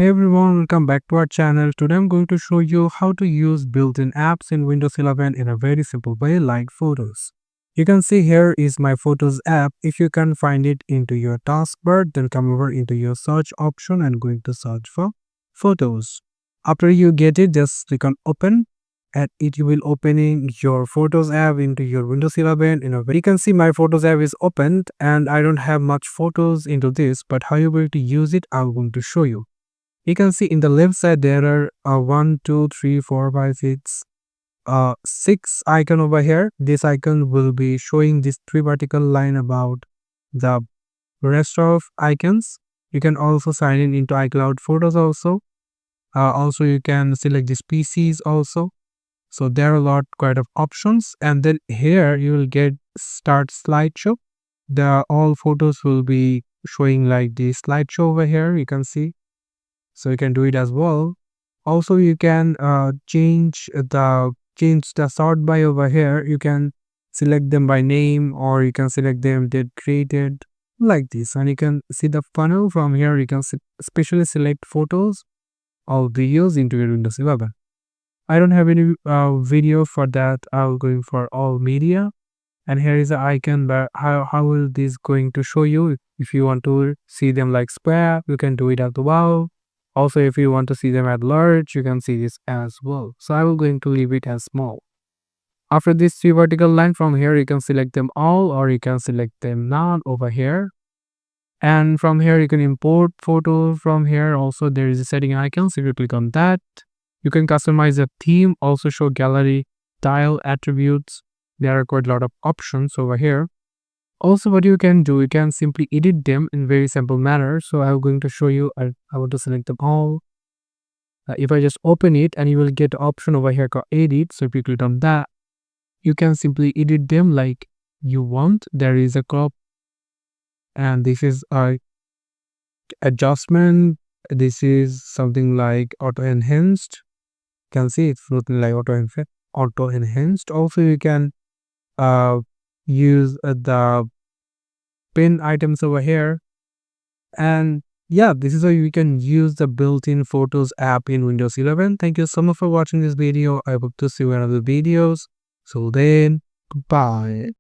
Hey everyone, welcome back to our channel. Today I'm going to show you how to use built-in apps in Windows 11 in a very simple way like Photos. You can see here is my Photos app. If you can find it into your taskbar, then come over into your search option and going to search for Photos. After you get it, just click on open and it will opening your Photos app into your Windows 11 in a way. You can see my Photos app is opened and I don't have much photos into this, but how you're going to use it, I'm going to show you. You can see in the left side there are 1, 2, 3, 4, 5, 6, 6 icon over here. This icon will be showing this three vertical line about the rest of icons. You can also sign in into iCloud Photos also. Also you can select these PCs also. So there are a lot quite of options, and then here you will get start slideshow. The all photos will be showing like the slideshow over here. You can see, so you can do it as well. Also you can change the sort by over here. You can select them by name, or you can select them that created like this, and you can see the funnel from here. You can especially select photos or videos into your Windows 11. I don't have any video for that. I'm going for all media, and here is the icon. But how will this going to show you? If you want to see them like square, you can do it at the wow. Also, if you want to see them at large, you can see this as well. So I will going to leave it as small. After this three vertical line from here, you can select them all, or you can select them none over here. And from here, you can import photo from here. Also, there is a setting icon. So if you click on that, you can customize a theme, also show gallery, tile, attributes. There are quite a lot of options over here. Also, what you can do, you can simply edit them in very simple manner. So I'm going to show you. I want to select them all. If I just open it, and you will get option over here called edit. So if you click on that, you can simply edit them like you want. There is a crop, and this is a adjustment. This is something like auto enhanced. You can see it's looking like auto enhanced. Also, you can use the pin items over here. And yeah, this is how you can use the built-in Photos app in Windows 11. Thank you so much for watching this video. I hope to see you in other videos. So then, bye.